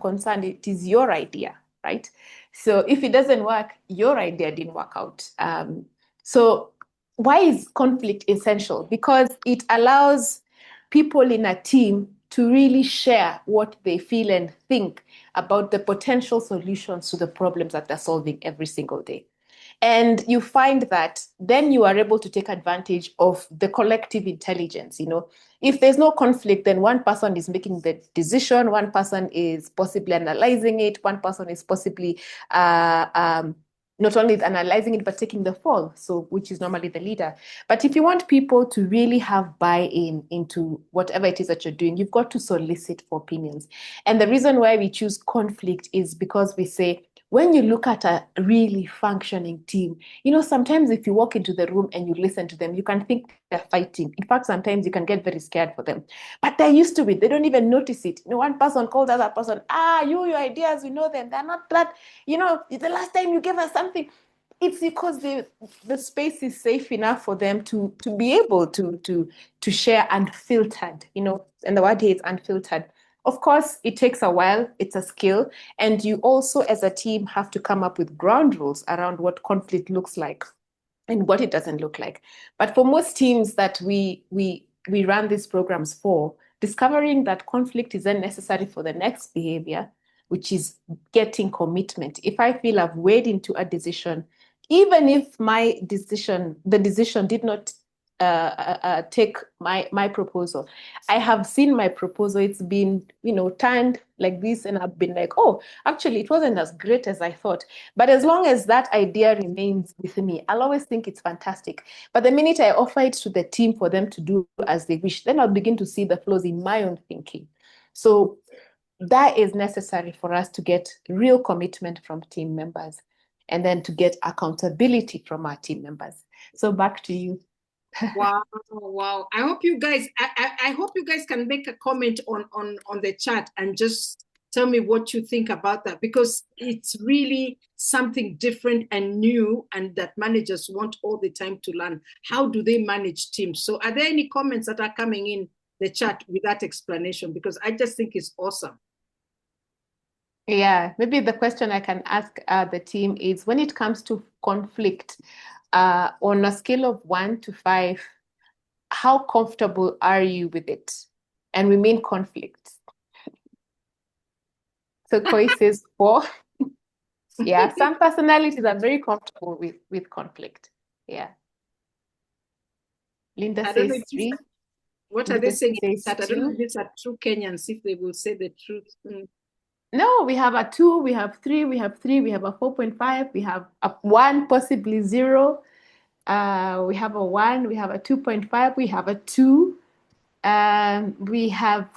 concerned, it is your idea, right? So if it doesn't work, your idea didn't work out. So why is conflict essential? Because it allows people in a team to really share what they feel and think about the potential solutions to the problems that they're solving every single day. And you find that then you are able to take advantage of the collective intelligence. If there's no conflict, then one person is making the decision, one person is possibly analyzing it, one person is possibly not only analyzing it, but taking the fall, so which is normally the leader. But if you want people to really have buy-in into whatever it is that you're doing, you've got to solicit for opinions. And the reason why we choose conflict is because we say, when you look at a really functioning team, sometimes if you walk into the room and you listen to them, you can think they're fighting. In fact, sometimes you can get very scared for them. But they're used to it. They don't even notice it. One person called the other person, your ideas, we know them. They're not that, the last time you gave us something. It's because the space is safe enough for them to be able to share unfiltered, and the word here is unfiltered. Of course, it takes a while. It's a skill. And you also, as a team, have to come up with ground rules around what conflict looks like and what it doesn't look like. But for most teams that we run these programs for, discovering that conflict isn't necessary for the next behavior, which is getting commitment. If I feel I've weighed into a decision, even if the decision did not take my proposal. I have seen my proposal, it's been, turned like this, and I've been like, oh, actually, it wasn't as great as I thought. But as long as that idea remains with me, I'll always think it's fantastic. But the minute I offer it to the team for them to do as they wish, then I'll begin to see the flaws in my own thinking. So that is necessary for us to get real commitment from team members and then to get accountability from our team members. So back to you. Wow. I hope you guys can make a comment on the chat and just tell me what you think about that, because it's really something different and new, and that managers want all the time to learn. How do they manage teams? So are there any comments that are coming in the chat with that explanation? Because I just think it's awesome. Yeah, maybe the question I can ask the team is, when it comes to conflict, on a scale of 1 to 5, how comfortable are you with it? And we mean conflict. So Koi says 4. Yeah, some personalities are very comfortable with conflict. Yeah. Linda says 3. What are they saying in that? I don't know if these are true Kenyans, if they will say the truth. No, we have a 2, we have 3, we have 3, we have a 4.5, we have a 1, possibly 0. We have a 1, we have a 2.5, we have a 2. We have,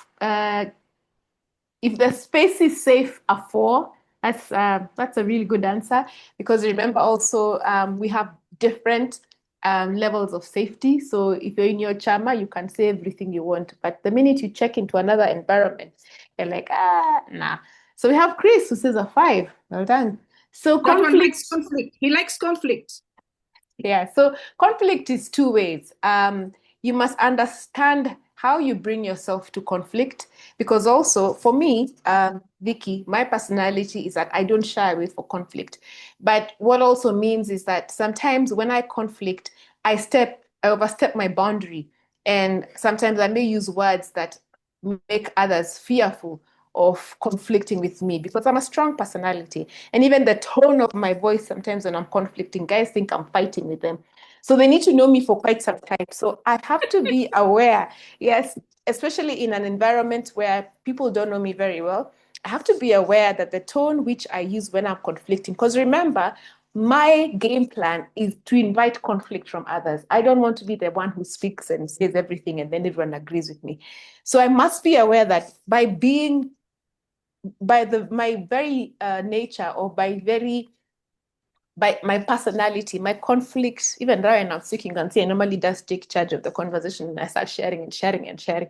if the space is safe, a 4. That's a really good answer, because remember also we have different levels of safety. So if you're in your chama, you can say everything you want, but the minute you check into another environment, you're like, nah. So we have Chris, who says a 5. Well done. So that one likes conflict. He likes conflict. Yeah, so conflict is 2 ways. You must understand how you bring yourself to conflict, because also for me, Vicky, my personality is that I don't shy away for conflict. But what also means is that sometimes when I conflict, I overstep my boundary. And sometimes I may use words that make others fearful of conflicting with me, because I'm a strong personality. And even the tone of my voice, sometimes when I'm conflicting, guys think I'm fighting with them. So they need to know me for quite some time. So I have to be aware, yes, especially in an environment where people don't know me very well. I have to be aware that the tone which I use when I'm conflicting, because remember, my game plan is to invite conflict from others. I don't want to be the one who speaks and says everything and then everyone agrees with me. So I must be aware that by my very nature, or by my personality, my conflicts, even though I'm speaking, and say I normally just take charge of the conversation and I start sharing and sharing and sharing.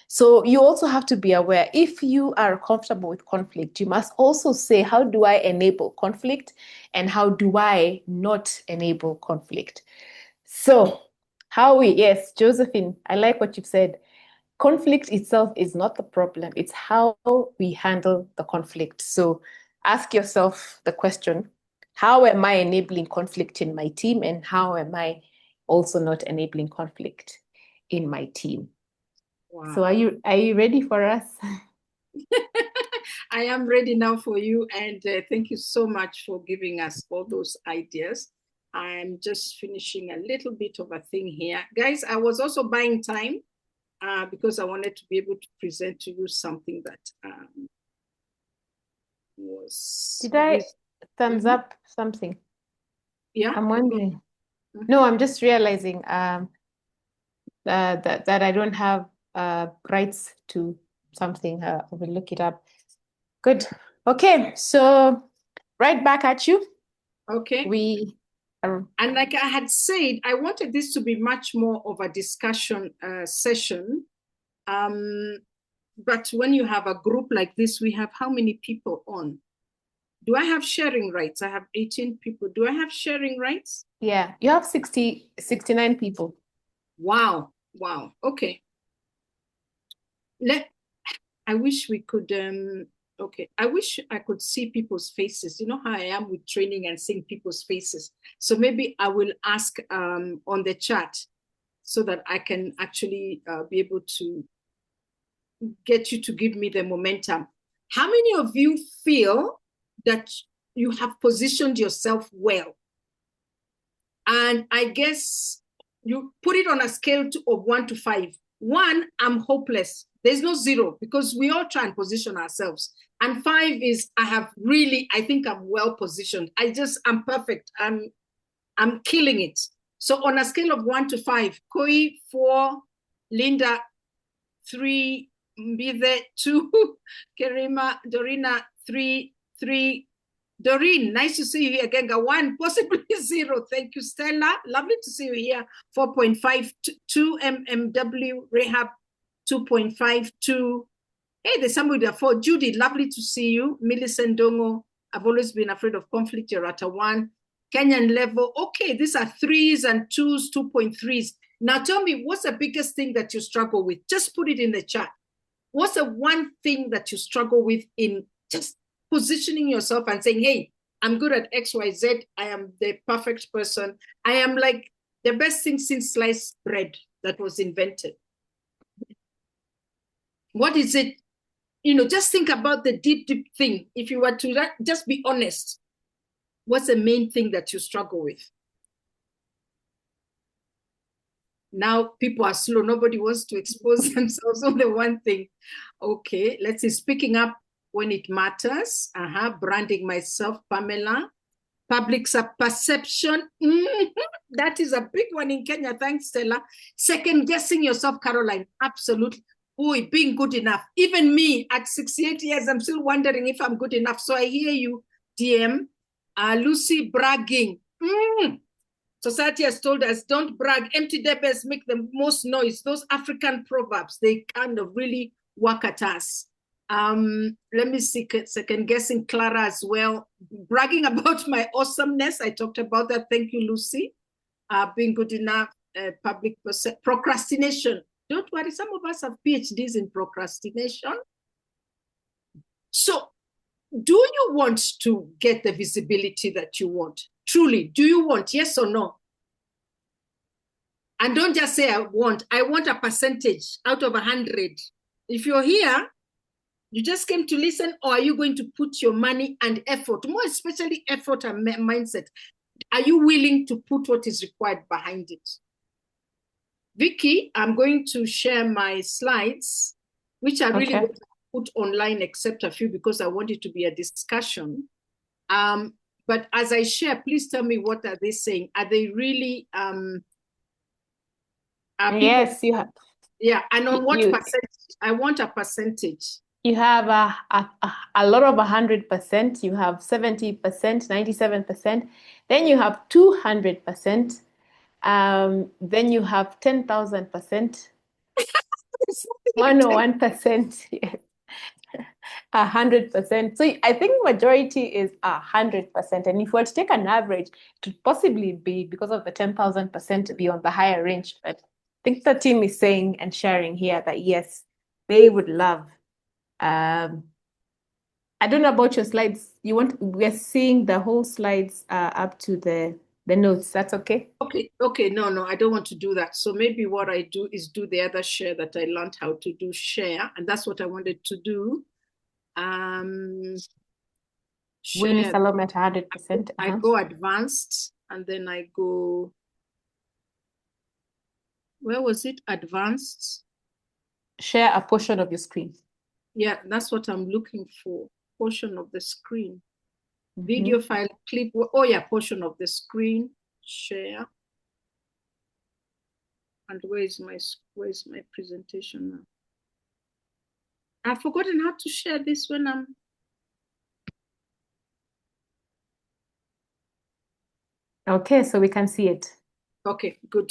So you also have to be aware, if you are comfortable with conflict, you must also say, how do I enable conflict and how do I not enable conflict? So yes, Josephine, I like what you've said. conflict itself is not the problem. It's how we handle the conflict. So ask yourself the question, how am I enabling conflict in my team? And how am I also not enabling conflict in my team? Wow. So are you ready for us? I am ready now for you. And thank you so much for giving us all those ideas. I'm just finishing a little bit of a thing here. Guys, I was also buying time because I wanted to be able to present to you something that was... Did I thumbs up something? Yeah. I'm wondering. No, I'm just realizing that I don't have rights to something. I will look it up. Good. Okay, so right back at you. Okay. And like I had said, I wanted this to be much more of a discussion session. But when you have a group like this, we have how many people on? Do I have sharing rights? I have 18 people. Do I have sharing rights? Yeah, you have 69 people. Wow. Wow. Okay. I wish we could, okay. I wish I could see people's faces. You know how I am with training and seeing people's faces. So maybe I will ask on the chat so that I can actually be able to get you to give me the momentum. How many of you feel that you have positioned yourself well? And I guess you put it on a scale of 1 to 5. 1, I'm hopeless. There's no 0 because we all try and position ourselves. And 5 is I think I'm well positioned. I'm perfect. I'm killing it. So on a scale of 1 to 5, Koi 4, Linda 3, Mbithe 2, Kerima, Dorina 3, Doreen, nice to see you here. Genga 1, possibly 0. Thank you, Stella. Lovely to see you here. 4.5, 2 MMW, Rehab 2.52. Hey, there's somebody there. 4, Judy, lovely to see you. Millicent Dongo, I've always been afraid of conflict. You're at a 1. Kenyan level. Okay, these are 3s and 2s, 2.3s. Now tell me, what's the biggest thing that you struggle with? Just put it in the chat. What's the one thing that you struggle with in just positioning yourself and saying, hey, I'm good at XYZ. I am the perfect person. I am like the best thing since sliced bread that was invented. What is it? Just think about the deep thing. If you were to just be honest, what's the main thing that you struggle with? Now people are slow. Nobody wants to expose themselves on the one thing. Okay, let's see. Speaking up when it matters. Branding myself, Pamela. Public perception. That is a big one in Kenya. Thanks, Stella. Second guessing yourself, Caroline. Absolutely. Being good enough. Even me at 68 years, I'm still wondering if I'm good enough. So I hear you, DM. Lucy, bragging. Society has told us, don't brag. Empty debbers make the most noise. Those African proverbs, they kind of really work at us. Let me see, second guessing Clara as well. Bragging about my awesomeness. I talked about that. Thank you, Lucy. Being good enough, public procrastination. Don't worry, some of us have PhDs in procrastination. So do you want to get the visibility that you want? Truly, do you want, yes or no? And don't just say I want a percentage out of 100. If you're here, you just came to listen, or are you going to put your money and effort, more especially effort and mindset? Are you willing to put what is required behind it? Vicky, I'm going to share my slides, which I really want to put online except a few because I want it to be a discussion. But as I share, please tell me, what are they saying? Are they really... yes, you have. Yeah, and on what percentage? I want a percentage. You have a lot of 100%. You have 70%, 97%. Then you have 200%. Then you have 10,000%. 101%. Yes. 100%. So I think majority is 100%. And if we were to take an average, to possibly be, because of the 10,000%, to be on the higher range. But think the team is saying and sharing here that yes, they would love. I don't know about your slides. We're seeing the whole slides up to the notes. That's okay? Okay, no, I don't want to do that. So maybe what I do is do the other share that I learned how to do share, and that's what I wanted to do. Winnie Share. Salome at 100%. I go advanced, and then I go, where was it? Advanced. Share a portion of your screen. Yeah, that's what I'm looking for. Portion of the screen. Video file, clip. Oh yeah, portion of the screen. Share. And where's my presentation now? I've forgotten how to share this when I'm. Okay, so we can see it. Okay, good.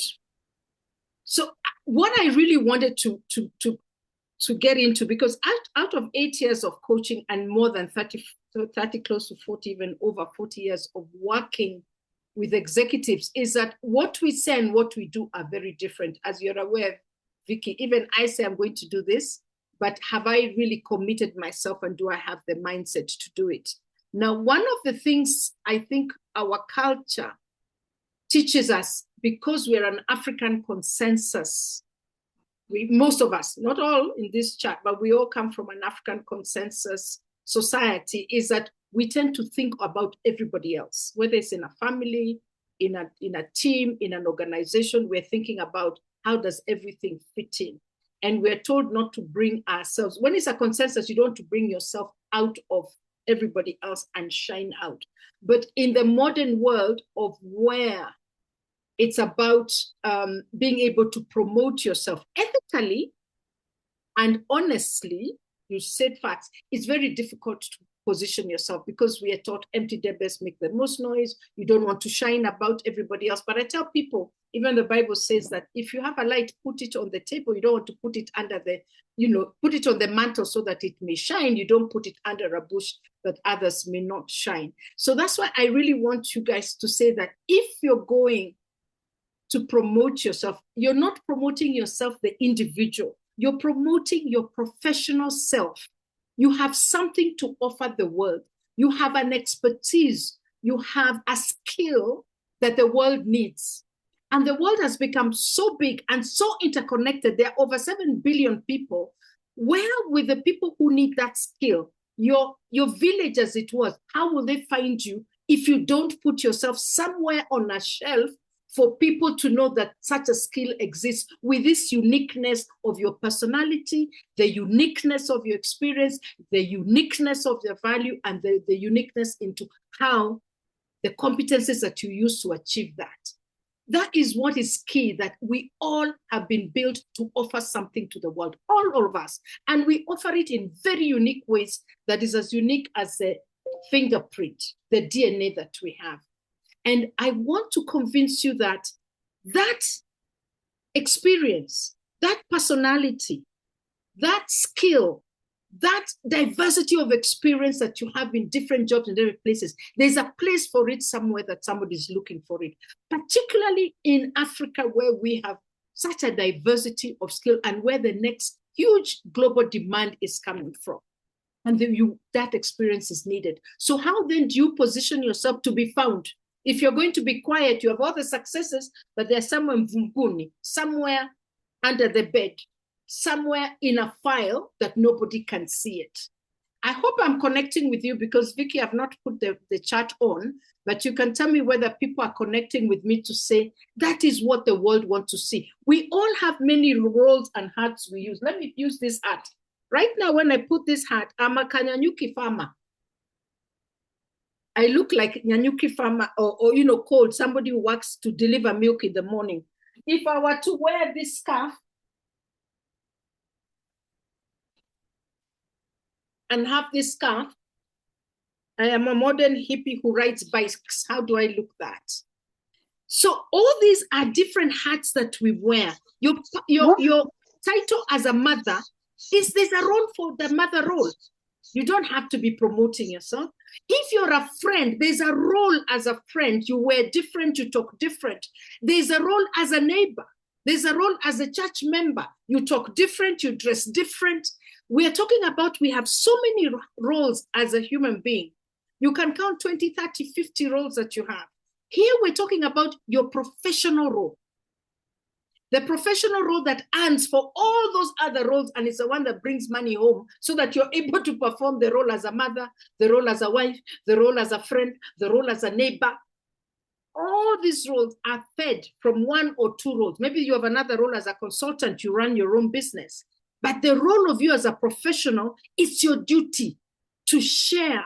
So what I really wanted to get into, because out of 8 years of coaching and more than 30, close to 40, even over 40 years of working with executives, is that what we say and what we do are very different. As you're aware, Vicky, even I say I'm going to do this, but have I really committed myself, and do I have the mindset to do it? Now, one of the things I think our culture teaches us, because we're an African consensus, most of us, not all in this chat, but we all come from an African consensus society, is that we tend to think about everybody else, whether it's in a family, in a team, in an organization. We're thinking about how does everything fit in. And we're told not to bring ourselves. When it's a consensus, you don't want to bring yourself out of everybody else and shine out. But in the modern world of where it's about being able to promote yourself ethically and honestly, you said facts, it's very difficult to position yourself, because we are taught empty debts make the most noise. You don't want to shine about everybody else. But I tell people, even the Bible says that if you have a light, put it on the table. You don't want to put it under put it on the mantle so that it may shine. You don't put it under a bush that others may not shine. So that's why I really want you guys to say that if you're going to promote yourself, you're not promoting yourself, the individual. You're promoting your professional self. You have something to offer the world. You have an expertise. You have a skill that the world needs. And the world has become so big and so interconnected. There are over 7 billion people. Where will the people who need that skill, your village as it was, how will they find you if you don't put yourself somewhere on a shelf for people to know that such a skill exists, with this uniqueness of your personality, the uniqueness of your experience, the uniqueness of your value, and the uniqueness into how the competencies that you use to achieve that. That is what is key, that we all have been built to offer something to the world, all of us. And we offer it in very unique ways that is as unique as the fingerprint, the DNA that we have. And I want to convince you that that experience, that personality, that skill, that diversity of experience that you have in different jobs in different places, there's a place for it somewhere that somebody's looking for it, particularly in Africa, where we have such a diversity of skill and where the next huge global demand is coming from. And that experience is needed. So how then do you position yourself to be found? If you're going to be quiet, you have all the successes, but they're somewhere mvunguni, somewhere under the bed, somewhere in a file that nobody can see it. I hope I'm connecting with you, because Vicky, I've not put the chat on, but you can tell me whether people are connecting with me to say that is what the world wants to see. We all have many roles and hats we use. Let me use this hat. Right now, when I put this hat, I'm a Kanyanyuki farmer. I look like Nyanyuki farmer, or called somebody who works to deliver milk in the morning. If I were to wear this scarf and have this scarf, I am a modern hippie who rides bikes. How do I look that? So all these are different hats that we wear. Your title as a mother there's a role for the mother role. You don't have to be promoting yourself. If you're a friend, there's a role as a friend. You wear different, you talk different. There's a role as a neighbor. There's a role as a church member. You talk different, you dress different. We are talking about, we have so many roles as a human being. You can count 20, 30, 50 roles that you have. Here we're talking about your professional role. The professional role that earns for all those other roles, and it's the one that brings money home so that you're able to perform the role as a mother, the role as a wife, the role as a friend, the role as a neighbor. All these roles are fed from one or two roles. Maybe you have another role as a consultant, you run your own business. But the role of you as a professional, it's your duty to share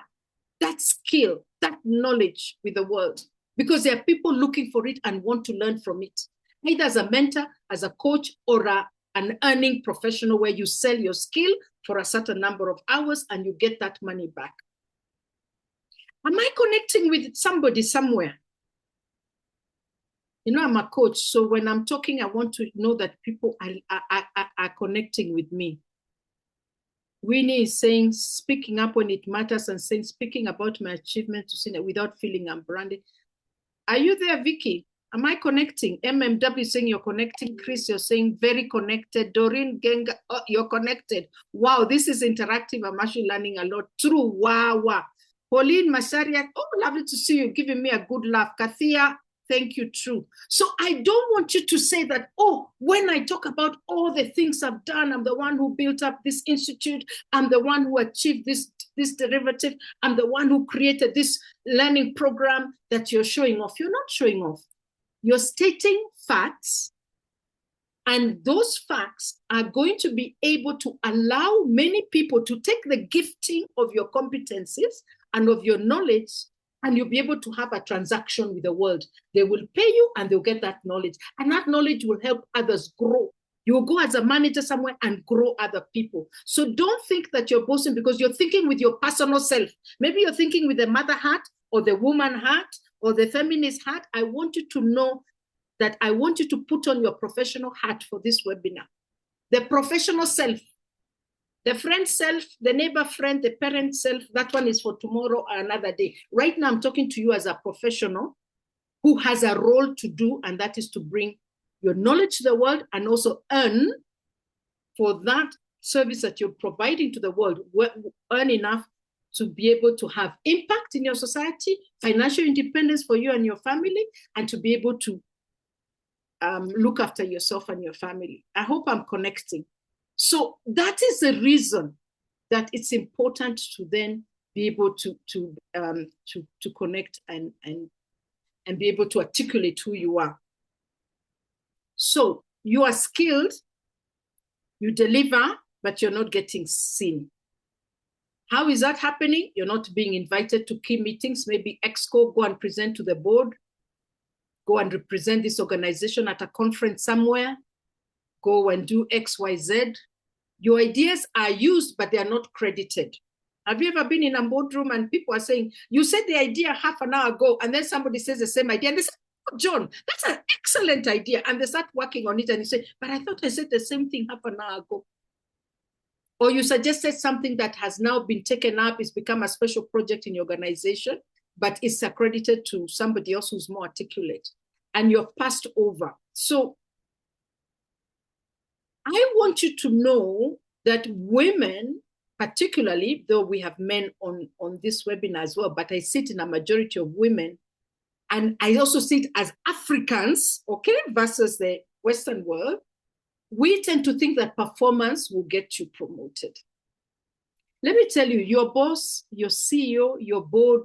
that skill, that knowledge with the world, because there are people looking for it and want to learn from it, either as a mentor, as a coach, or an earning professional where you sell your skill for a certain number of hours and you get that money back. Am I connecting with somebody somewhere? You know, I'm a coach, so when I'm talking, I want to know that people are connecting with me. Winnie is saying, speaking up when it matters, and saying, speaking about my achievement to see without feeling I'm branded. Are you there, Vicky? Am I connecting? MMW saying you're connecting. Chris, you're saying very connected. Doreen Genga, oh, you're connected. Wow, this is interactive. I'm actually learning a lot. True. Wow, wow. Pauline Masaria, oh, lovely to see you, giving me a good laugh. Kathia, thank you, true. So I don't want you to say that, oh, when I talk about all the things I've done, I'm the one who built up this institute, I'm the one who achieved this derivative, I'm the one who created this learning program, that you're showing off. You're not showing off. You're stating facts, and those facts are going to be able to allow many people to take the gifting of your competencies and of your knowledge, and you'll be able to have a transaction with the world. They will pay you and they'll get that knowledge, and that knowledge will help others grow. You will go as a manager somewhere and grow other people. So don't think that you're boasting because you're thinking with your personal self. Maybe you're thinking with the mother heart or the woman heart or the feminist heart. I want you to know that I want you to put on your professional hat for this webinar. The professional self, the friend self, the neighbor friend, the parent self, that one is for tomorrow or another day. Right now, I'm talking to you as a professional who has a role to do, and that is to bring your knowledge to the world and also earn for that service that you're providing to the world, earn enough to be able to have impact in your society, financial independence for you and your family, and to be able to look after yourself and your family. I hope I'm connecting. So that is the reason that it's important to then be able to connect and be able to articulate who you are. So you are skilled, you deliver, but you're not getting seen. How is that happening? You're not being invited to key meetings, maybe EXCO, go and present to the board, go and represent this organization at a conference somewhere, go and do XYZ. Your ideas are used, but they are not credited. Have you ever been in a boardroom and people are saying, you said the idea half an hour ago, and then somebody says the same idea, and they say, oh, John, that's an excellent idea. And they start working on it, and you say, but I thought I said the same thing half an hour ago. Or you suggested something that has now been taken up, it's become a special project in your organization, but it's accredited to somebody else who's more articulate, and you're passed over. So I want you to know that women, particularly, though we have men on this webinar as well, but I sit in a majority of women, and I also sit as Africans, okay, versus the Western world. We tend to think that performance will get you promoted. Let me tell you, your boss, your CEO, your board,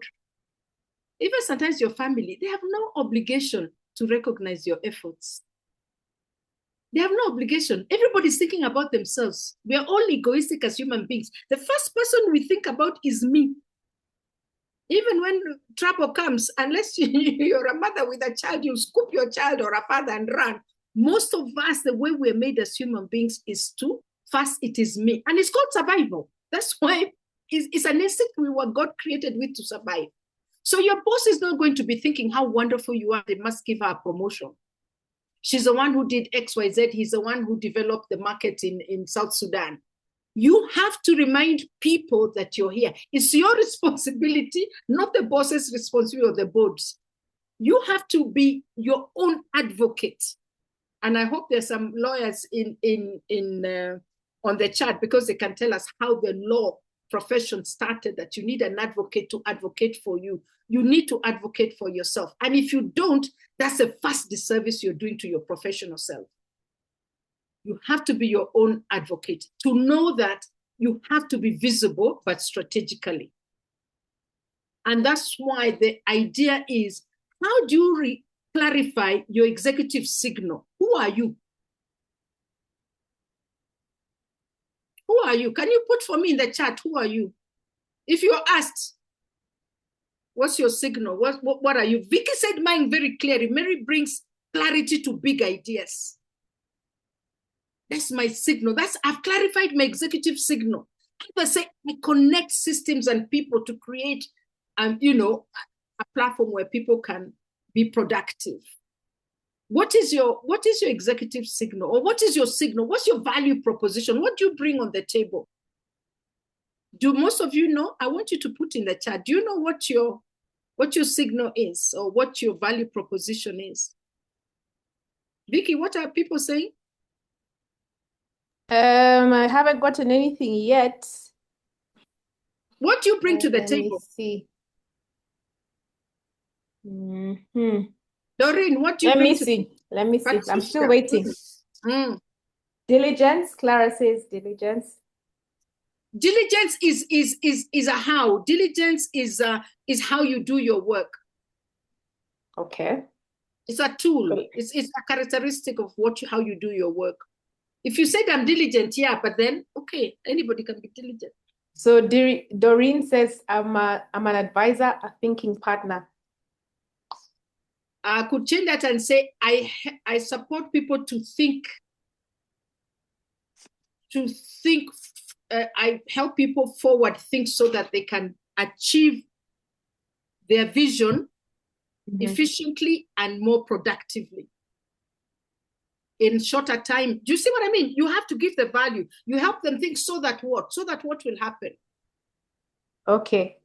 even sometimes your family, they have no obligation to recognize your efforts. They have no obligation. Everybody's thinking about themselves. We are all egoistic as human beings. The first person we think about is me. Even when trouble comes, unless you're a mother with a child, you scoop your child, or a father and run. Most of us, the way we're made as human beings is to, first it is me. And it's called survival. That's why it's an instinct we were God created with to survive. So your boss is not going to be thinking how wonderful you are. They must give her a promotion. She's the one who did XYZ. He's the one who developed the market in South Sudan. You have to remind people that you're here. It's your responsibility, not the boss's responsibility or the board's. You have to be your own advocate And I hope there's some lawyers on the chat, because they can tell us how the law profession started, that you need an advocate to advocate for you. You need to advocate for yourself. And if you don't, that's a vast disservice you're doing to your professional self. You have to be your own advocate. To know that, you have to be visible, but strategically. And that's why the idea is, how do you clarify your executive signal? Who are you? Who are you? Can you put for me in the chat, who are you? If you're asked, what's your signal? What are you? Vicky said mine very clearly. Mary brings clarity to big ideas. That's my signal. I've clarified my executive signal. I say I connect systems and people to create, a platform where people can be productive. What is your executive signal? Or what is your signal? What's your value proposition? What do you bring on the table? Do most of you know? I want you to put in the chat. Do you know what your signal is, or what your value proposition is? Vicky, what are people saying? I haven't gotten anything yet. What do you bring to the table? Let me see. Doreen, what do you bring to the table? Let me see. I'm still waiting. Diligence. Clara says diligence. Diligence is a how. Diligence is how you do your work. Okay. It's a tool. It's a characteristic of how you do your work. If you said I'm diligent, yeah, but then okay, anybody can be diligent. So Doreen says I'm an advisor, a thinking partner. I could change that and say I support people to think. I help people forward think so that they can achieve their vision efficiently and more productively in shorter time. Do you see what I mean? You have to give the value. You help them think so that what will happen. Okay.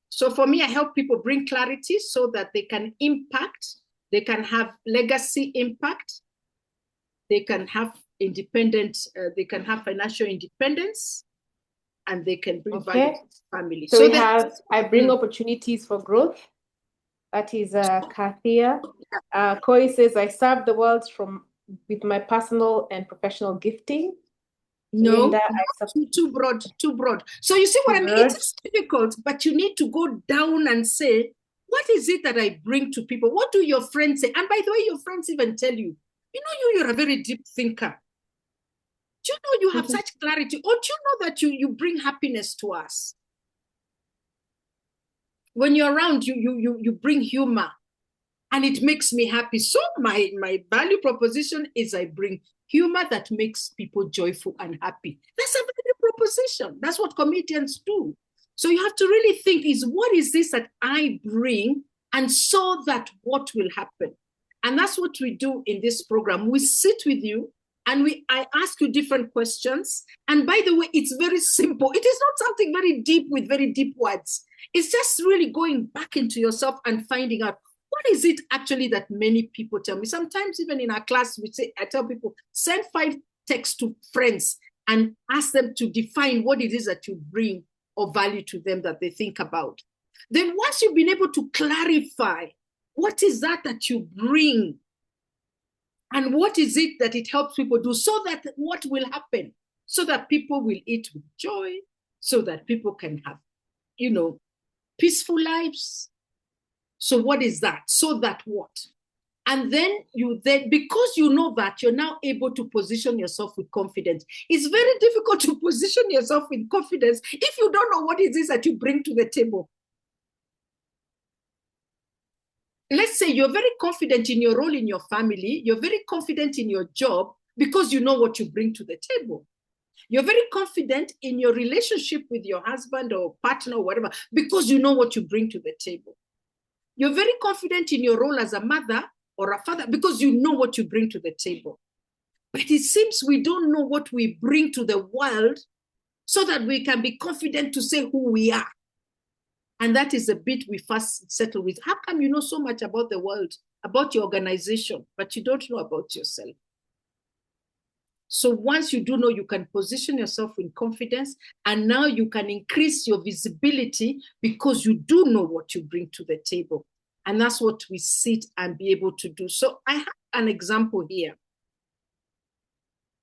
So for me, I help people bring clarity so that they can impact, they can have legacy impact, they can have they can have financial independence, and they can bring value to family. So I bring opportunities for growth. That is Kathia. Koi says, I serve the world with my personal and professional gifting. No, Linda, too broad. So you see what I mean? It's difficult, but you need to go down and say, what is it that I bring to people? What do your friends say? And by the way, your friends even tell you, you're a very deep thinker. Do you know you have such clarity? Or do you know that you bring happiness to us? When you're around, you bring humor, and it makes me happy. So my value proposition is I bring humor that makes people joyful and happy. That's a value proposition. That's what comedians do. So you have to really think what is this that I bring, and so that what will happen? And that's what we do in this program. We sit with you and I ask you different questions. And by the way, it's very simple. It is not something very deep with very deep words. It's just really going back into yourself and finding out, what is it actually that many people tell me? Sometimes even in our class, I tell people, send 5 texts to friends and ask them to define what it is that you bring or value to them that they think about. Then once you've been able to clarify, what is that you bring? And what is it that it helps people do, so that what will happen? So that people will eat with joy, so that people can have, peaceful lives. So what is that? So that what? And then because you know that, you're now able to position yourself with confidence. It's very difficult to position yourself with confidence if you don't know what it is that you bring to the table. Let's say you're very confident in your role in your family, you're very confident in your job because you know what you bring to the table. You're very confident in your relationship with your husband or partner or whatever because you know what you bring to the table. You're very confident in your role as a mother or a father because you know what you bring to the table. But it seems we don't know what we bring to the world so that we can be confident to say who we are. And that is a bit we first settle with. How come you know so much about the world about your organization, but you don't know about yourself. So once you do know, you can position yourself in confidence, and now you can increase your visibility because you do know what you bring to the table. And that's what we sit and be able to do. So I have an example here.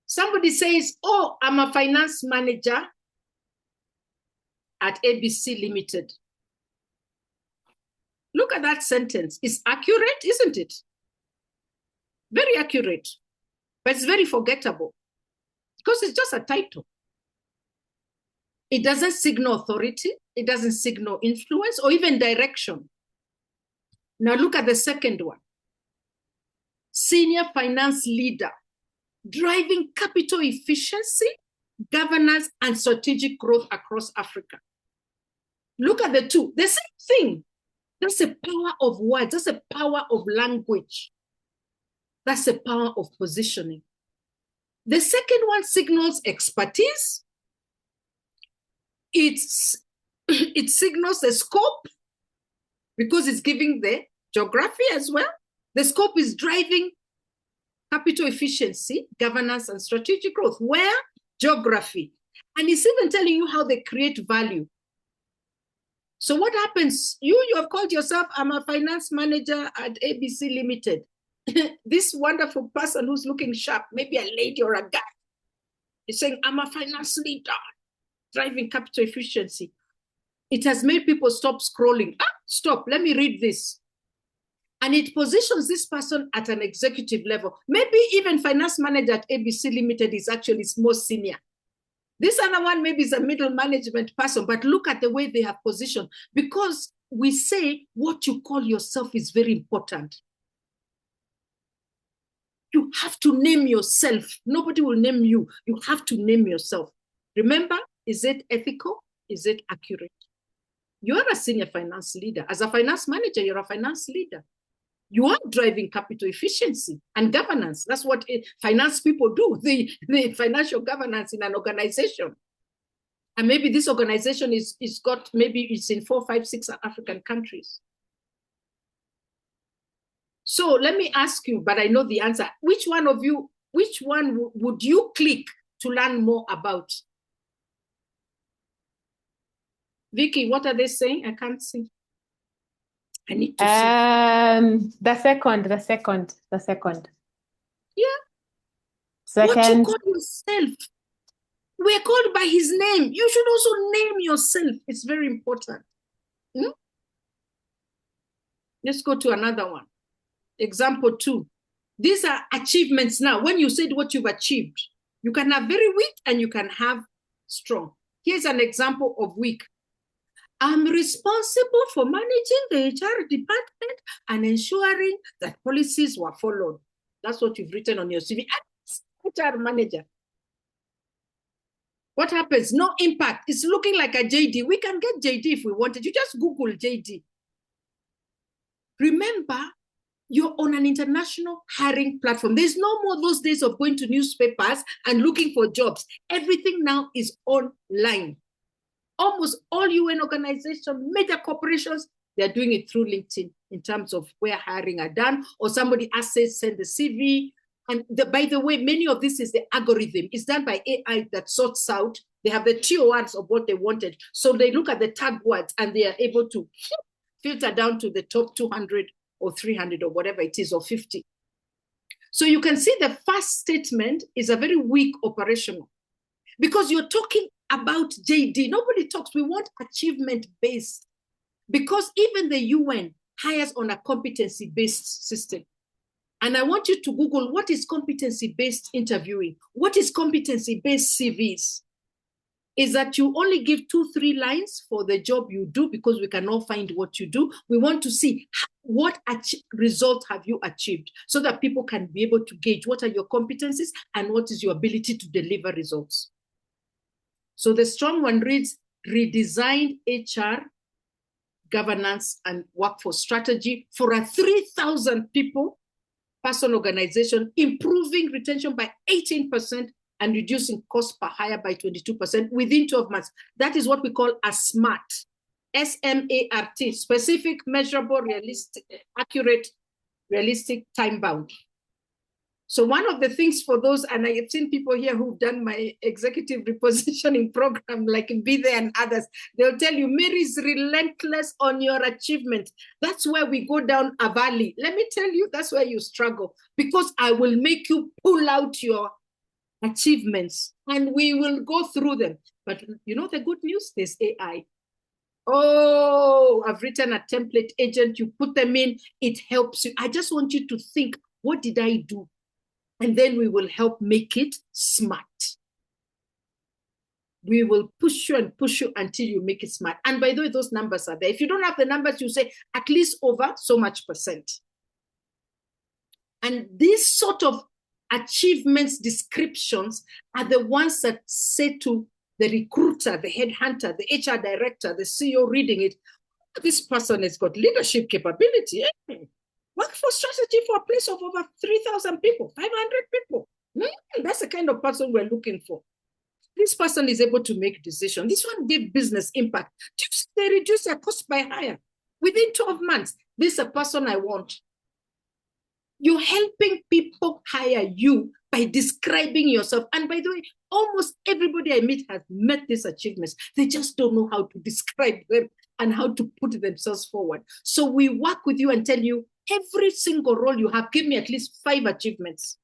Somebody says, oh, I'm a finance manager at ABC Limited. Look at that sentence. It's accurate, isn't it? Very accurate, but it's very forgettable because it's just a title. It doesn't signal authority. It doesn't signal influence or even direction. Now look at the second one. Senior finance leader, driving capital efficiency, governance, and strategic growth across Africa. Look at the two, the same thing. That's the power of words. That's the power of language. That's the power of positioning. The second one signals expertise. It signals the scope because it's giving the geography as well. The scope is driving capital efficiency, governance, and strategic growth. Where? Geography. And it's even telling you how they create value. So what happens? You have called yourself, I'm a finance manager at ABC Limited. This wonderful person who's looking sharp, maybe a lady or a guy, is saying, I'm a finance leader, driving capital efficiency. It has made people stop scrolling. Stop, let me read this. And it positions this person at an executive level. Maybe even finance manager at ABC Limited is actually more senior. This other one maybe is a middle management person, but look at the way they have positioned. Because we say what you call yourself is very important. You have to name yourself. Nobody will name you. You have to name yourself. Remember, is it ethical? Is it accurate? You're a senior finance leader. As a finance manager, you're a finance leader. You are driving capital efficiency and governance. That's what finance people do, the financial governance in an organization. And maybe this organization is got, maybe it's in 4, 5, 6 African countries. So let me ask you, but I know the answer. Which one would you click to learn more about? Vicky, what are they saying? I can't see. I need to see. The second. Yeah. Second. What you call yourself. We're called by his name. You should also name yourself. It's very important. Let's go to another one. Example 2. These are achievements now. When you said what you've achieved, you can have very weak and you can have strong. Here's an example of weak. I'm responsible for managing the HR department and ensuring that policies were followed. That's what you've written on your CV. HR manager. What happens? No impact. It's looking like a JD. We can get JD if we wanted. You just Google JD. Remember, you're on an international hiring platform. There's no more those days of going to newspapers and looking for jobs. Everything now is online. Almost all UN organizations, major corporations, they're doing it through LinkedIn in terms of where hiring are done, or somebody says send the CV. And by the way, many of this is the algorithm. It's done by AI that sorts out. They have the keywords of what they wanted. So they look at the tag words and they are able to filter down to the top 200 or 300 or whatever it is, or 50. So you can see the first statement is a very weak operational because you're talking about JD. Nobody talks. We want achievement-based because even the UN hires on a competency-based system. And I want you to Google what is competency-based interviewing. What is competency-based CVs? Is that you only give 2-3 lines for the job you do because we cannot find what you do. We want to see what result have you achieved so that people can be able to gauge what are your competencies and what is your ability to deliver results. So the strong one reads, redesigned HR governance and workforce strategy for a 3,000 people person organization, improving retention by 18% and reducing cost per hire by 22% within 12 months. That is what we call a SMART, S-M-A-R-T, specific, measurable, realistic, accurate, realistic, time-bound. So one of the things for those, and I have seen people here who've done my executive repositioning program, like Be There and others, they'll tell you, Mary's relentless on your achievement. That's where we go down a valley. Let me tell you, that's where you struggle, because I will make you pull out your achievements and we will go through them. But you know the good news? There's AI. Oh, I've written a template agent. You put them in, it helps you. I just want you to think, what did I do? And then we will help make it smart. We will push you and push you until you make it smart. And by the way, those numbers are there. If you don't have the numbers, you say at least over so much percent. And these sort of achievements descriptions are the ones that say to the recruiter, the headhunter, the HR director, the CEO reading it, this person has got leadership capability. Workforce strategy for a place of over 3,000 people, 500 people. That's the kind of person we're looking for. This person is able to make decisions. This one gave business impact. They reduce their cost by hire. Within 12 months, this is a person I want. You're helping people hire you by describing yourself. And by the way, almost everybody I meet has met these achievements. They just don't know how to describe them and how to put themselves forward. So we work with you and tell you, every single role you have, give me at least 5 achievements.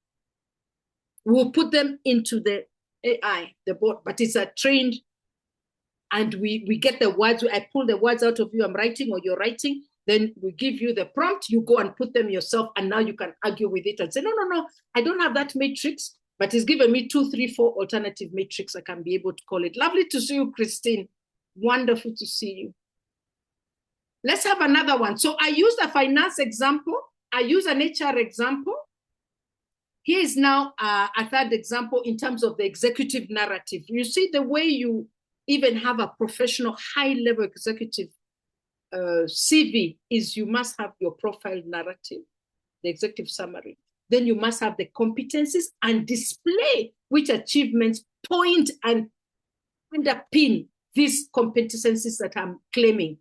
We'll put them into the AI, the bot, but it's a trained, and we get the words. I pull the words out of you, I'm writing or you're writing. Then we give you the prompt, you go and put them yourself, and now you can argue with it and say, no, I don't have that matrix, but it's given me 2, 3, 4 alternative matrix. I can be able to call it. Lovely to see you, Christine. Wonderful to see you. Let's have another one. So I used a finance example. I use an HR example. Here is now a third example in terms of the executive narrative. You see the way you even have a professional high-level executive CV is you must have your profile narrative, the executive summary. Then you must have the competencies and display which achievements point and underpin these competencies that I'm claiming.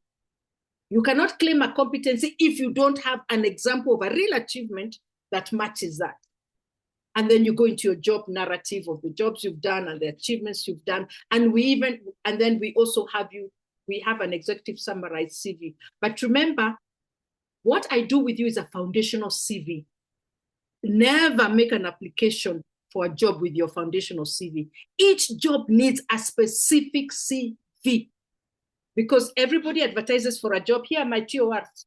You cannot claim a competency if you don't have an example of a real achievement that matches that. And then you go into your job narrative of the jobs you've done and the achievements you've done. And then we also have we have an executive summarized CV. But remember, what I do with you is a foundational CV. Never make an application for a job with your foundational CV. Each job needs a specific CV because everybody advertises for a job. Here are my TORs.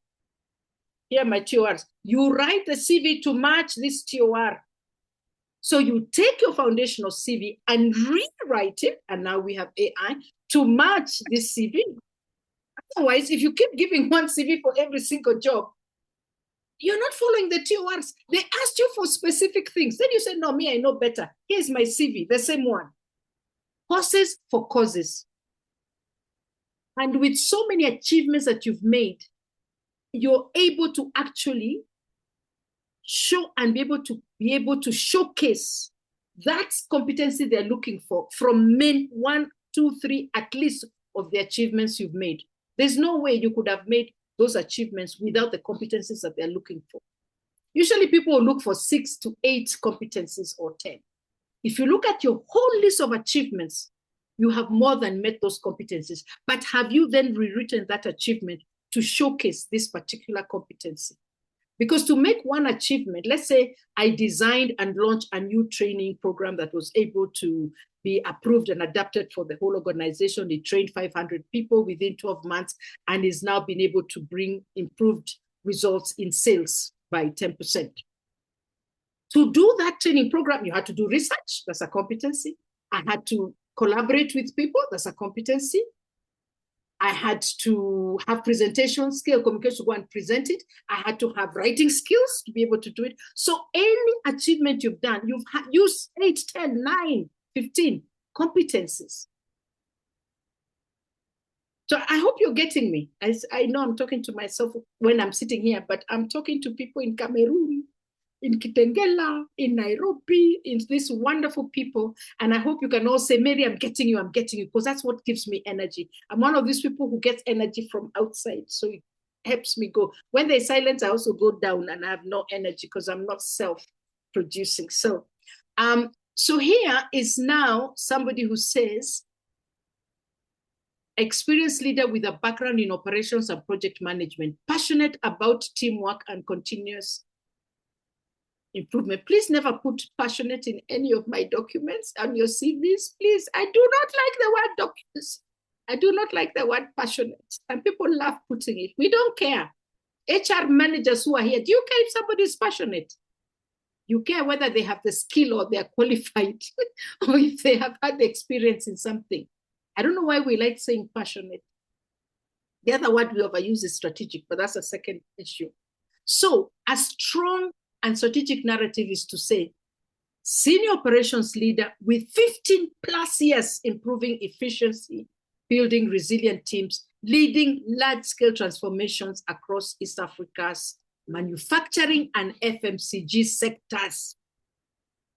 Here are my TORs. You write the CV to match this TOR. So you take your foundational CV and rewrite it, and now we have AI to match this CV. Otherwise, if you keep giving one CV for every single job, you're not following the TORs. They asked you for specific things. Then you say, no, me, I know better. Here's my CV, the same one. Horses for causes. And with so many achievements that you've made, you're able to actually show and be able to showcase that competency they're looking for from 1, 2, 3, at least of the achievements you've made. There's no way you could have made those achievements without the competencies that they're looking for. Usually people will look for 6 to 8 competencies or 10. If you look at your whole list of achievements, you have more than met those competencies. But have you then rewritten that achievement to showcase this particular competency? Because to make one achievement, let's say I designed and launched a new training program that was able to be approved and adapted for the whole organization. It trained 500 people within 12 months and is now been able to bring improved results in sales by 10%. To do that training program, you had to do research. That's a competency. I had to collaborate with people. That's a competency. I had to have presentation skill, communication to go and present it. I had to have writing skills to be able to do it. So any achievement you've done, you've used 8, 10, 9, 15 competencies. So I hope you're getting me. I know I'm talking to myself when I'm sitting here, but I'm talking to people in Cameroon, in Kitengela, in Nairobi, in these wonderful people. And I hope you can all say, Mary, I'm getting you, because that's what gives me energy. I'm one of these people who gets energy from outside. So helps me go. When there's silence, I also go down and I have no energy because I'm not self-producing. So here is now somebody who says, experienced leader with a background in operations and project management, passionate about teamwork and continuous improvement. Please never put passionate in any of my documents on your CVs, please. I do not like the word documents. I do not like the word passionate. And people love putting it. We don't care. HR managers who are here, do you care if somebody is passionate? You care whether they have the skill or they're qualified or if they have had the experience in something. I don't know why we like saying passionate. The other word we overuse is strategic, but that's a second issue. So a strong and strategic narrative is to say, senior operations leader with 15 plus years improving efficiency, building resilient teams, leading large-scale transformations across East Africa's manufacturing and FMCG sectors,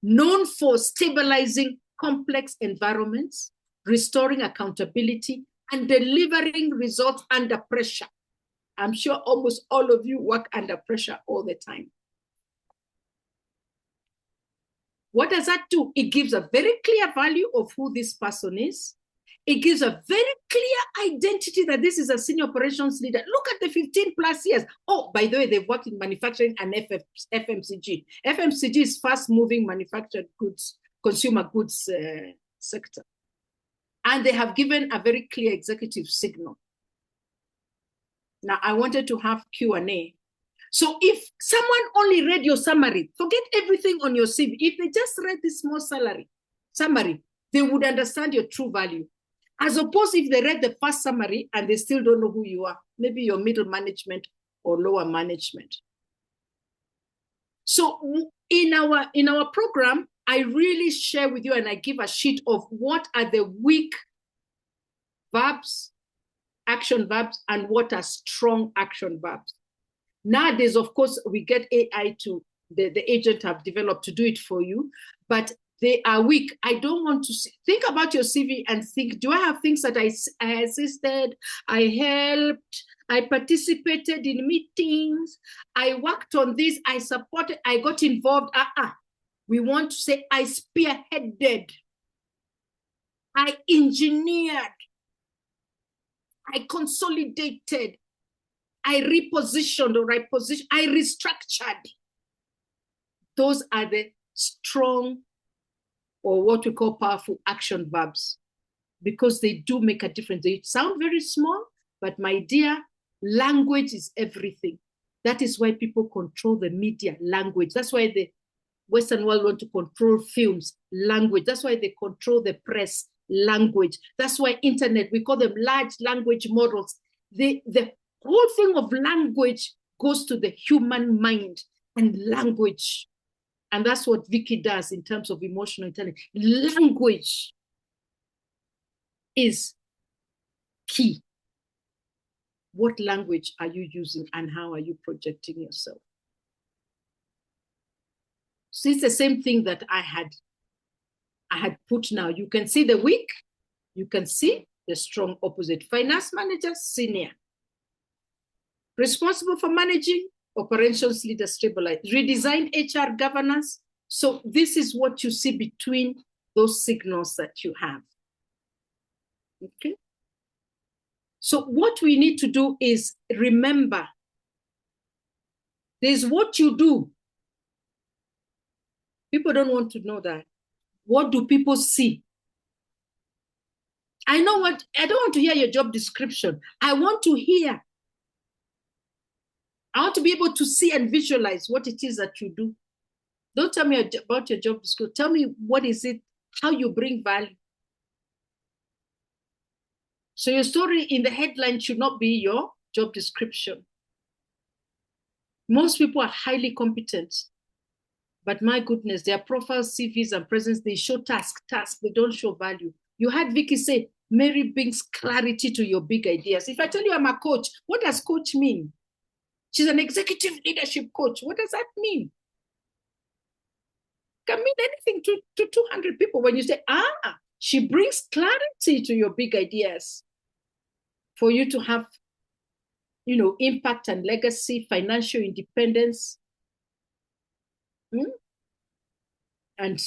known for stabilizing complex environments, restoring accountability, and delivering results under pressure. I'm sure almost all of you work under pressure all the time. What does that do? It gives a very clear value of who this person is. It gives a very clear identity that this is a senior operations leader. Look at the 15 plus years. Oh, by the way, they've worked in manufacturing and FMCG. FMCG is fast-moving manufactured goods, consumer goods sector. And they have given a very clear executive signal. Now, I wanted to have Q&A. So if someone only read your summary, forget everything on your CV. If they just read this small summary, they would understand your true value. As opposed if they read the first summary and they still don't know who you are, maybe your middle management or lower management. So in our program, I really share with you and I give a sheet of what are the weak verbs, action verbs, and what are strong action verbs. Nowadays, of course, we get AI to, the agent have developed to do it for you, but they are weak. I don't want to think about your CV and think, do I have things that I assisted, I helped, I participated in meetings, I worked on this, I supported, I got involved. We want to say, I spearheaded, I engineered, I consolidated, I repositioned or I restructured. Those are the strong or what we call powerful action verbs because they do make a difference. They sound very small, but my dear, language is everything. That is why people control the media, language. That's why the Western world want to control films, language. That's why they control the press, language. That's why internet, we call them large language models. The whole thing of language goes to the human mind and language. And that's what Vicky does in terms of emotional intelligence. Language is key. What language are you using and how are you projecting yourself? So it's the same thing that I had put now. You can see the weak, you can see the strong opposite. Finance manager, senior. Responsible for managing, operations leader, stabilize. Redesigned HR governance. So this is what you see between those signals that you have. Okay. So what we need to do is remember, there's what you do. People don't want to know that. What do people see? I know what, I don't want to hear your job description. I want to hear. I want to be able to see and visualize what it is that you do. Don't tell me about your job description. Tell me what is it, how you bring value. So your story in the headline should not be your job description. Most people are highly competent, but my goodness, their profiles, CVs, and presence, they show task, they don't show value. You heard Vicky say, Mary brings clarity to your big ideas. If I tell you I'm a coach, what does coach mean? She's an executive leadership coach. What does that mean? It can mean anything to 200 people when you say, she brings clarity to your big ideas for you to have impact and legacy, financial independence, and,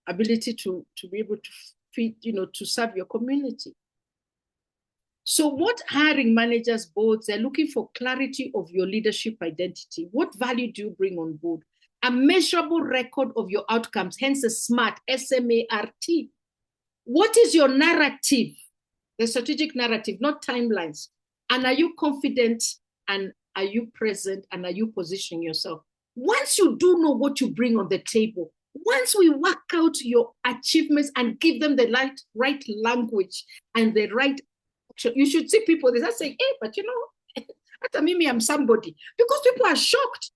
ability to be able to feed, to serve your community. So what hiring managers, boards, they're looking for clarity of your leadership identity. What value do you bring on board? A measurable record of your outcomes, hence the SMART, S-M-A-R-T. What is your narrative? The strategic narrative, not timelines. And are you confident, and are you present, and are you positioning yourself? Once you do know what you bring on the table, once we work out your achievements and give them the right language and the right, you should see people, they start saying, hey, but at Mimi, I'm somebody. Because people are shocked.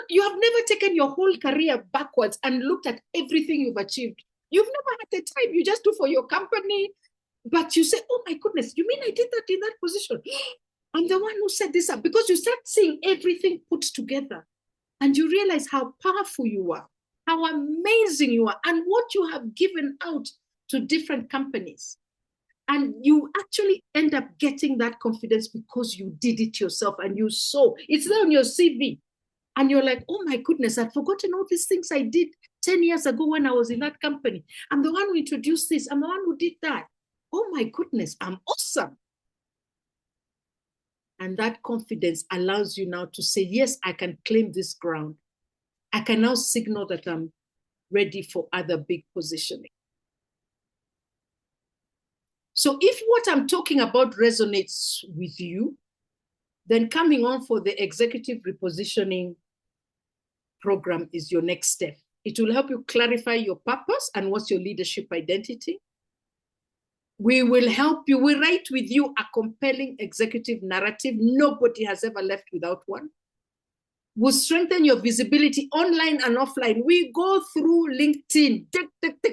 You have never taken your whole career backwards and looked at everything you've achieved. You've never had the time. You just do for your company. But you say, oh my goodness, you mean I did that in that position? I'm the one who set this up. Because you start seeing everything put together. And you realize how powerful you are, how amazing you are, and what you have given out to different companies. And you actually end up getting that confidence because you did it yourself and you saw. It's there on your CV. And you're like, oh my goodness, I'd forgotten all these things I did 10 years ago when I was in that company. I'm the one who introduced this. I'm the one who did that. Oh my goodness, I'm awesome. And that confidence allows you now to say, yes, I can claim this ground. I can now signal that I'm ready for other big positioning. So if what I'm talking about resonates with you, then coming on for the executive repositioning program is your next step. It will help you clarify your purpose and what's your leadership identity. We will help you. We write with you a compelling executive narrative. Nobody has ever left without one. We'll strengthen your visibility online and offline. We go through LinkedIn.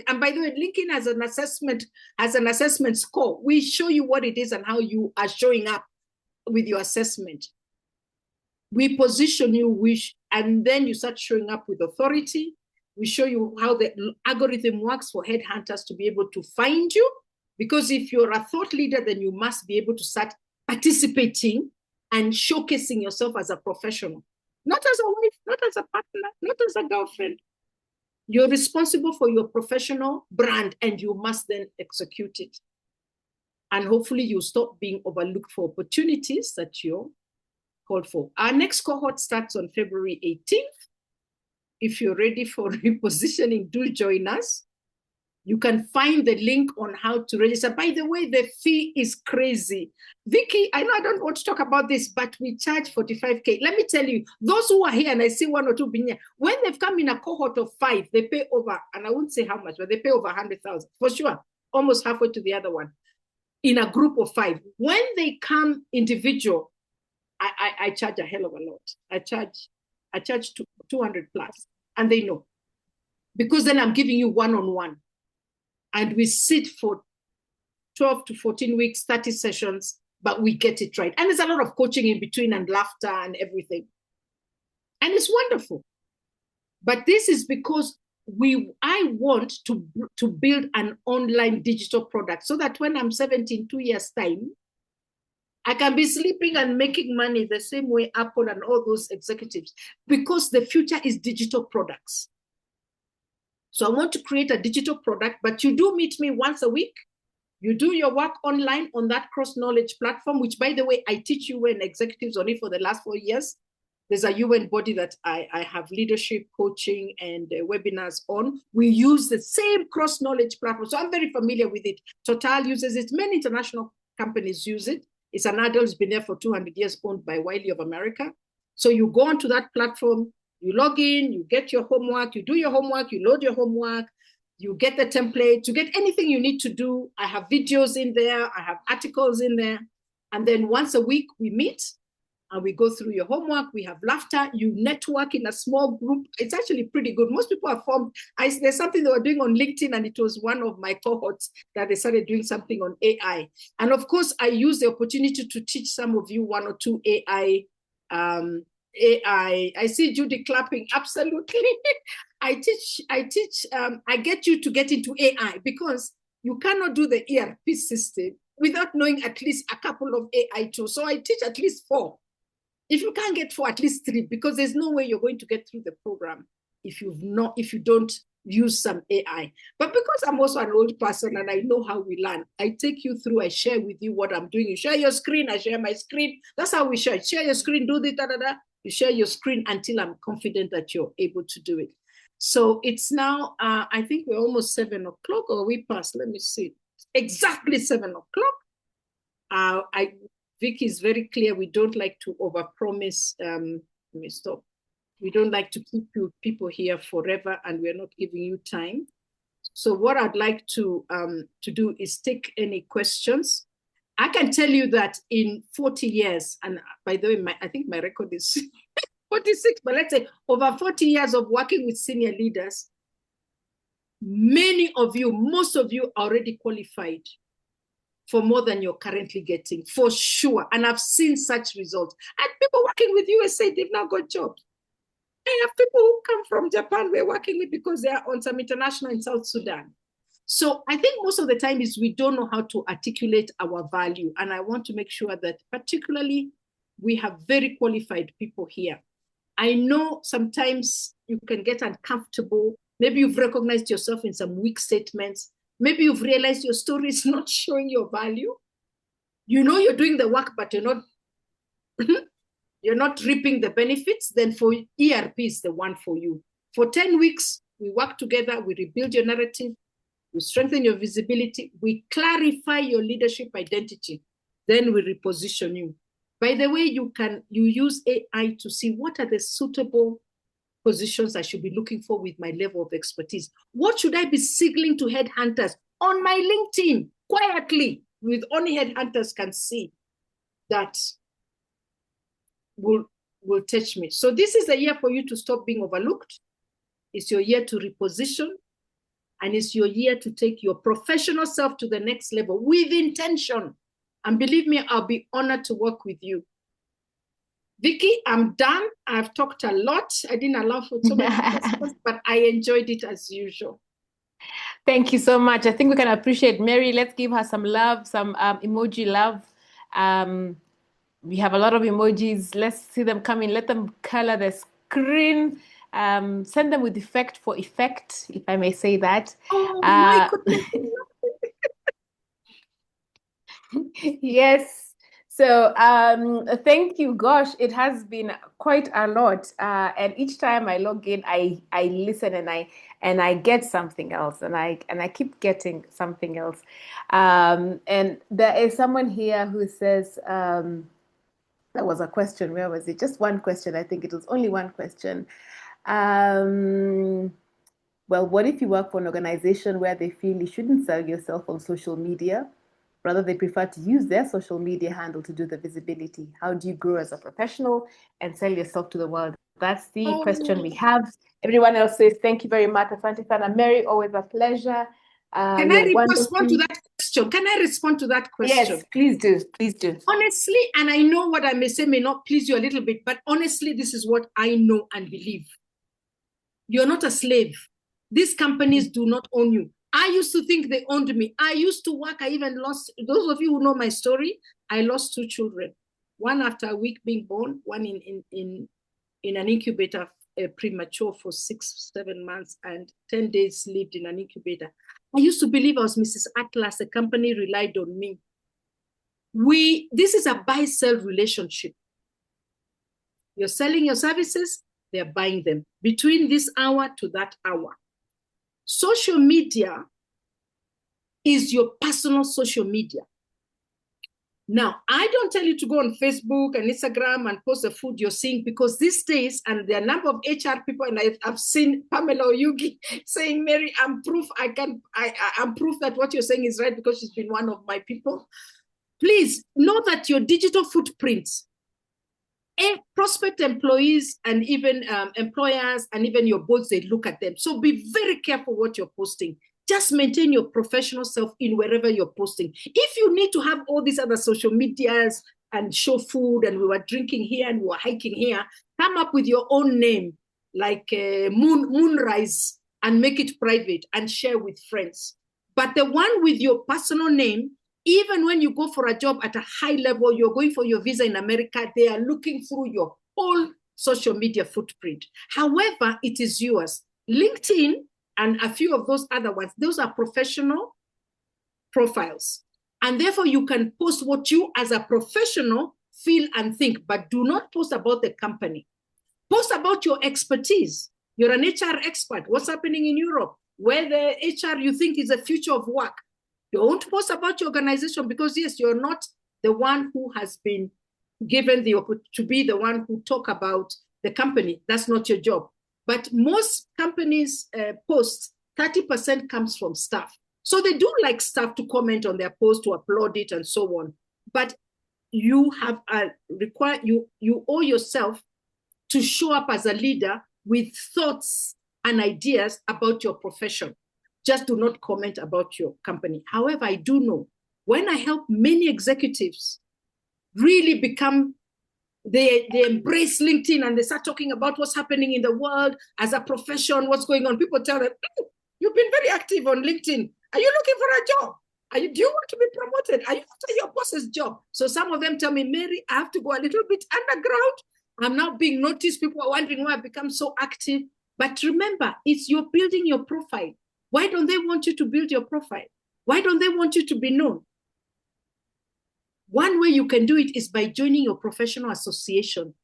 And by the way, LinkedIn has an assessment score. We show you what it is and how you are showing up with your assessment. We position you, and then you start showing up with authority. We show you how the algorithm works for headhunters to be able to find you. Because if you're a thought leader, then you must be able to start participating and showcasing yourself as a professional. Not as a wife, not as a partner, not as a girlfriend. You're responsible for your professional brand and you must then execute it. And hopefully you stop being overlooked for opportunities that you're called for. Our next cohort starts on February 18th. If you're ready for repositioning, do join us. You can find the link on how to register. By the way, the fee is crazy. Vicky, I know I don't want to talk about this, but we charge 45K. Let me tell you, those who are here, and I see one or two being here, when they've come in a cohort of 5, they pay over, and I won't say how much, but they pay over 100,000 for sure, almost halfway to the other one, in a group of 5. When they come individual, I charge a hell of a lot. I charge 200 plus, and they know. Because then I'm giving you one-on-one. And we sit for 12 to 14 weeks, 30 sessions, but we get it right. And there's a lot of coaching in between and laughter and everything. And it's wonderful. But this is because I want to build an online digital product so that when I'm 17, 2 years' time, I can be sleeping and making money the same way Apple and all those executives, because the future is digital products. So I want to create a digital product, but you do meet me once a week. You do your work online on that cross-knowledge platform, which, by the way, I teach UN executives on it for the last 4 years. There's a UN body that I have leadership, coaching, and webinars on. We use the same cross-knowledge platform. So I'm very familiar with it. Total uses it. Many international companies use it. It's an adult, it's been there for 200 years, owned by Wiley of America. So you go onto that platform, you log in, you get your homework, you do your homework, you load your homework, you get the template, you get anything you need to do. I have videos in there, I have articles in there. And then once a week we meet and we go through your homework, we have laughter, you network in a small group. It's actually pretty good. Most people are formed. There's something they were doing on LinkedIn, and it was one of my cohorts that they started doing something on AI. And of course, I use the opportunity to teach some of you 1 or 2 AI. I see Judy clapping. Absolutely. I get you to get into AI, because you cannot do the ERP system without knowing at least a couple of AI tools. So I teach at least 4. If you can't get 4, at least 3, because there's no way you're going to get through the program if you don't use some AI. But because I'm also an old person and I know how we learn, I take you through, I share with you what I'm doing. You share your screen, I share my screen. That's how we share. Share your screen, do this, da, da, da. You share your screen until I'm confident that you're able to do it. So it's now, I think we're almost 7 o'clock, or we passed, let me see. Exactly 7 o'clock. Vicky is very clear. We don't like to overpromise. Let me stop. We don't like to keep people here forever, and we're not giving you time. So what I'd like to do is take any questions. I can tell you that in 40 years, and by the way, I think my record is 46, but let's say over 40 years of working with senior leaders, many of you, most of you are already qualified for more than you're currently getting, for sure. And I've seen such results. And people working with USA, they've now got jobs. I have people who come from Japan we're working with because they are on some international in South Sudan. So I think most of the time is we don't know how to articulate our value. And I want to make sure that particularly we have very qualified people here. I know sometimes you can get uncomfortable. Maybe you've recognized yourself in some weak statements. Maybe you've realized your story is not showing your value. You know you're doing the work, but you're not reaping the benefits. Then for ERP is the one for you. For 10 weeks, we work together, we rebuild your narrative, we strengthen your visibility, we clarify your leadership identity, then we reposition you. By the way, you use AI to see what are the suitable positions I should be looking for with my level of expertise. What should I be signaling to headhunters on my LinkedIn quietly, with only headhunters can see that will touch me. So this is a year for you to stop being overlooked. It's your year to reposition, and it's your year to take your professional self to the next level with intention. And believe me, I'll be honored to work with you. Vicky, I'm done. I've talked a lot. I didn't allow for so many questions, but I enjoyed it as usual. Thank you so much. I think we can appreciate Mary. Let's give her some love, some emoji love. We have a lot of emojis. Let's see them come in. Let them color the screen. Send them with effect for effect, if I may say that. Oh my goodness. Yes. So thank you. Gosh, it has been quite a lot. And each time I log in, I listen and I get something else, and I keep getting something else. And there is someone here who says, that was a question. Where was it? Just one question. I think it was only one question. Well, what if you work for an organization where they feel you shouldn't sell yourself on social media? Rather, they prefer to use their social media handle to do the visibility. How do you grow as a professional and sell yourself to the world? That's the question we have. Everyone else says, thank you very much, Asante Sana. Mary, always a pleasure. Can I respond to that question? Can I respond to that question? Yes, please do. Please do. Honestly, and I know what I may say may not please you a little bit, but honestly, this is what I know and believe. You're not a slave. These companies do not own you. I used to think they owned me. I used to work. I even lost, those of you who know my story, I lost 2 children. One after a week being born, one in an incubator, premature for 6-7 months, and 10 days lived in an incubator. I used to believe I was Mrs. Atlas. The company relied on me. This is a buy-sell relationship. You're selling your services, they're buying them between this hour to that hour. Social media is your personal social media. Now, I don't tell you to go on Facebook and Instagram and post the food you're seeing, because these days, and there are a number of HR people, and I've seen Pamela Oyugi saying, Mary, I'm proof I'm proof that what you're saying is right, because she's been one of my people. Please know that your digital footprints, prospect employees and even employers and even your boards, they look at them. So be very careful what you're posting. Just maintain your professional self in wherever you're posting. If you need to have all these other social medias and show food, and we were drinking here and we were hiking here, come up with your own name, like Moonrise, and make it private and share with friends. But the one with your personal name, Even when you go for a job at a high level, you're going for your visa in America, they are looking through your whole social media footprint. However, it is yours. LinkedIn and a few of those other ones, those are professional profiles. And therefore, you can post what you as a professional feel and think, but do not post about the company. Post about your expertise. You're an HR expert. What's happening in Europe? Where the HR you think is the future of work. Don't post about your organization because, yes, you're not the one who has been given the opportunity to be the one who talk about the company. That's not your job. But most companies post 30% comes from staff. So they do like staff to comment on their post, to upload it and so on. But you have you owe yourself to show up as a leader with thoughts and ideas about your profession. Just do not comment about your company. However, I do know when I help many executives really become, they embrace LinkedIn and they start talking about what's happening in the world as a profession, what's going on. People tell them, oh, you've been very active on LinkedIn. Are you looking for a job? Do you want to be promoted? Are you after your boss's job? So some of them tell me, Mary, I have to go a little bit underground. I'm now being noticed. People are wondering why I've become so active. But remember, it's you're building your profile. Why don't they want you to build your profile? Why don't they want you to be known? One way you can do it is by joining your professional association,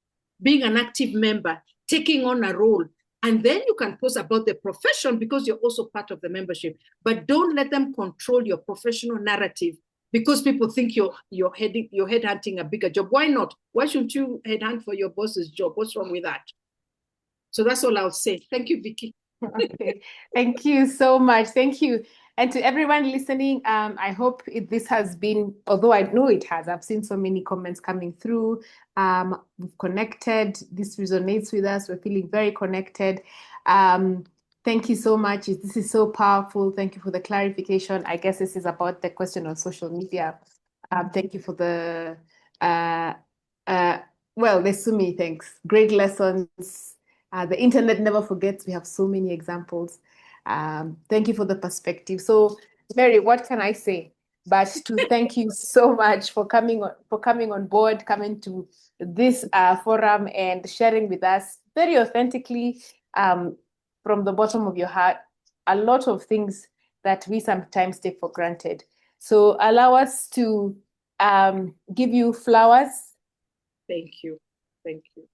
being an active member, taking on a role, and then you can post about the profession because you're also part of the membership. But don't let them control your professional narrative because people think you're headhunting a bigger job. Why not? Why shouldn't you headhunt for your boss's job? What's wrong with that? So that's all I'll say. Thank you, Vicky. Okay. Thank you so much. Thank you. And to everyone listening, I hope this has been, although I know it has, I've seen so many comments coming through. We've connected. This resonates with us. We're feeling very connected. Thank you so much. This is so powerful. Thank you for the clarification. I guess this is about the question on social media. Thank you for the, well, there's so many thanks. Great lessons. The internet never forgets. We have so many examples. Thank you for the perspective. So, Mary, what can I say? But to thank you so much for coming on board, coming to this forum and sharing with us very authentically, from the bottom of your heart, a lot of things that we sometimes take for granted. So allow us to give you flowers. Thank you. Thank you.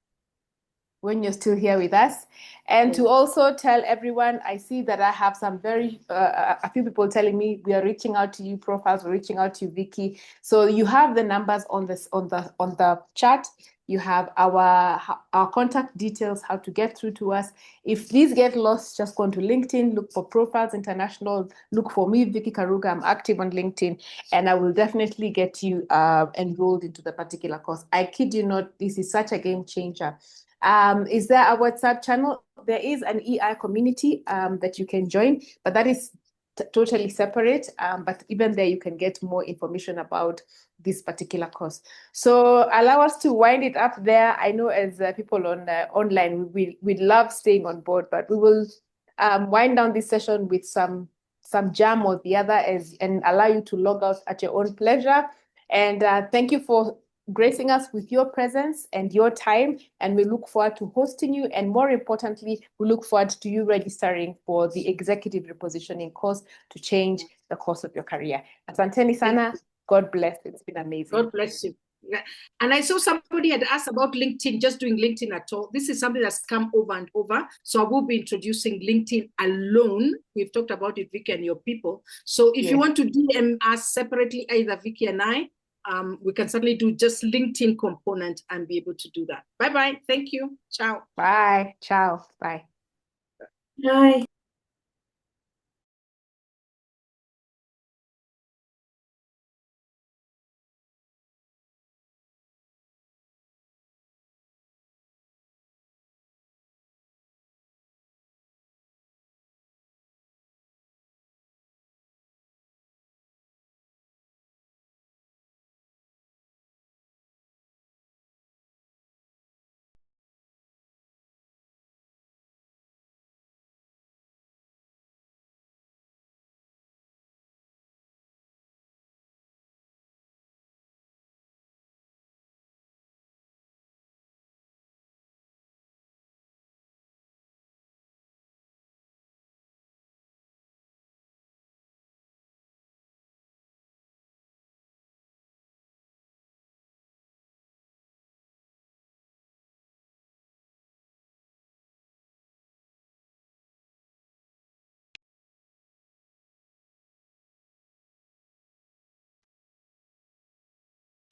When you're still here with us, and to also tell everyone, I see that I have some a few people telling me we are reaching out to you, profiles, we're reaching out to you, Vicky. So you have the numbers on the chat. You have our contact details, how to get through to us. If these get lost, just go on to LinkedIn, look for Profiles International, look for me, Vicky Karuga. I'm active on LinkedIn, and I will definitely get you enrolled into the particular course. I kid you not, this is such a game changer. Is there a WhatsApp channel? There is an EI community that you can join, but that is totally separate. But even there, you can get more information about this particular course. So allow us to wind it up there. I know as people on online, we love staying on board, but we will wind down this session with some jam or the other and allow you to log out at your own pleasure. And thank you for gracing us with your presence and your time, and we look forward to hosting you, and more importantly, we look forward to you registering for the executive repositioning course to change the course of your career. Asanteni sana. God bless. It's been amazing. God bless you. Yeah. And I saw somebody had asked about LinkedIn, just doing LinkedIn at all. This is something that's come over and over. So I will be introducing LinkedIn alone. We've talked about it, Vicky and your people. So if you want to DM us separately, either Vicky and I, we can certainly do just LinkedIn component and be able to do that. Bye-bye. Thank you. Ciao. Bye. Ciao. Bye. Bye.